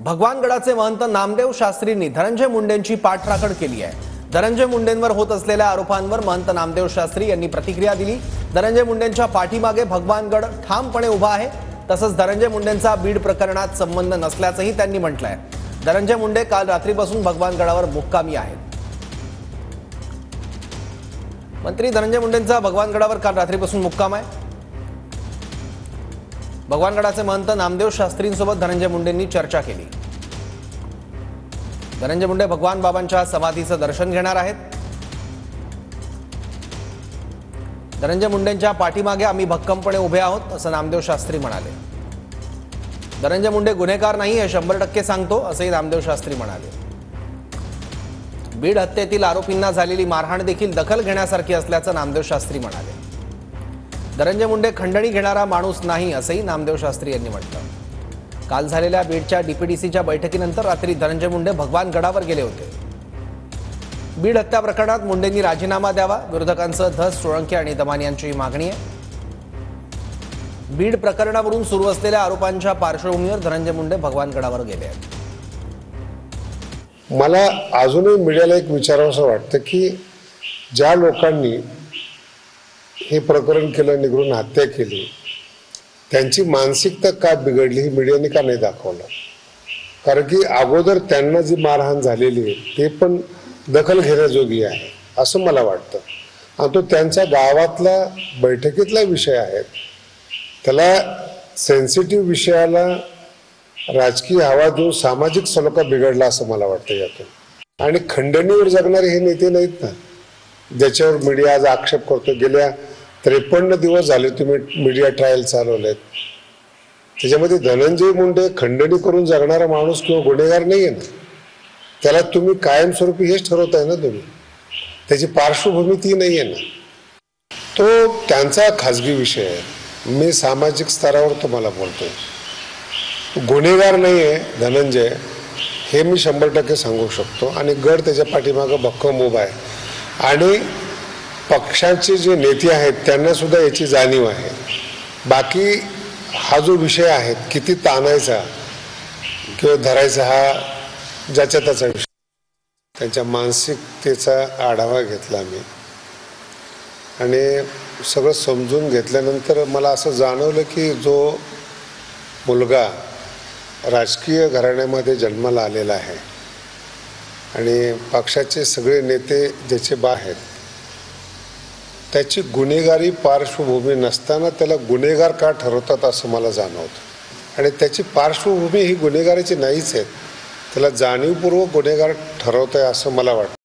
भगवानगडाचे महंत नामदेव शास्त्रींनी धनंजय मुंडेंची पाठराखण केली आहे। धनंजय मुंडेंवर होत असलेल्या आरोपांवर महंत नामदेव शास्त्री यांनी प्रतिक्रिया दिली। धनंजय मुंडेंच्या पाठीमागे भगवानगड ठामपणे उभा आहे। तसंच धनंजय मुंडेंचा बीड प्रकरणात संबंध नसल्याचंही त्यांनी म्हटलंय। धनंजय मुंडे काल रात्रीपासून भगवानगडावर मुक्कामी आहेत। मंत्री धनंजय मुंडेंचा भगवानगडावर काल रात्रीपासून मुक्काम आहे। भगवानगडाचे महंत नामदेव शास्त्रींसोबत धनंजय मुंडेंनी चर्चा केली। धनंजय मुंडे भगवान बाबांच्या समाधीचं दर्शन घेणार आहेत। धनंजय मुंडेंच्या पाठीमागे आम्ही भक्कमपणे उभे आहोत असं नामदेव शास्त्री म्हणाले। धनंजय मुंडे गुन्हेगार नाही हे 100% सांगतो असंही नामदेव शास्त्री म्हणाले। बीड हत्येतील आरोपींना झालेली मारहाण देखील दखल घेण्यासारखी असल्याचं नामदेव शास्त्री म्हणाले। धनंजय मुंडे खंडणी घेणारा माणूस नाही असंही नामदेव शास्त्री यांनी म्हटलं। काल झालेल्या बीडच्या डीपीडीसीच्या बैठकीनंतर रात्री धनंजय मुंडे भगवानगडावर गेले होते। बीड हत्या प्रकरणात मुंडेंनी राजीनामा द्यावा, विरोधकांचं धस, सोळंके आणि दमानी यांची मागणी आहे। बीड प्रकरणावरून सुरू असलेल्या आरोपांच्या पार्श्वभूमीवर धनंजय मुंडे भगवानगडावर गेले आहेत। मला अजूनही मीडियाला एक विचारावंसं वाटतं की ज्या लोकांनी हे प्रकरण केलं, निगरून हत्या केली, त्यांची मानसिकता का बिघडली ही मीडियाने का नाही दाखवलं? कारण की अगोदर त्यांना जी मारहाण झालेली आहे ते पण दखल घेण्याजोगी आहे असं मला वाटतं। आणि तो त्यांच्या गावातला बैठकीतला विषय आहे, त्याला सेन्सिटिव्ह विषयाला राजकीय हवा देऊन सामाजिक सलोखा बिघडला असं मला वाटतं यातून। आणि खंडणीवर जगणारे हे नेते नाहीत ना, ज्याच्यावर मीडिया आज आक्षेप करतो। गेल्या 53 दिवस झाले तुम्ही मीडिया ट्रायल चालवलेत, त्याच्यामध्ये धनंजय मुंडे खंडणी करून जगणारा माणूस किंवा गुन्हेगार नाही आहे ना। त्याला तुम्ही कायमस्वरूपी हेच ठरवताय ना तुम्ही, त्याची पार्श्वभूमी ती नाही आहे ना। तो त्यांचा खाजगी विषय आहे, मी सामाजिक स्तरावर तुम्हाला बोलतोय। गुन्हेगार नाही आहे धनंजय, हे मी 100% सांगू शकतो। आणि गड त्याच्या पाठीमागं भक्कम उभा आहे आणि पक्षाचे जे नेते आहेत त्यांना सुद्धा याची जाणीव आहे। बाकी हा जो विषय आहे किती ताणायचा किंवा धरायचा हा ज्याच्या त्याचा विषय, त्यांच्या मानसिकतेचा आढावा घेतला मी आणि सगळं समजून घेतल्यानंतर मला असं जाणवलं की जो मुलगा राजकीय घराण्यामध्ये जन्माला आलेला आहे आणि पक्षाचे सगळे नेते ज्याचे बा आहेत, त्याची गुन्हेगारी पार्श्वभूमी नसताना त्याला गुन्हेगार का ठरवतात असं मला जाणवतं। आणि त्याची पार्श्वभूमी ही गुन्हेगाराची नाहीच आहे, त्याला जाणीवपूर्वक गुन्हेगार ठरवत आहे असं मला वाटतं।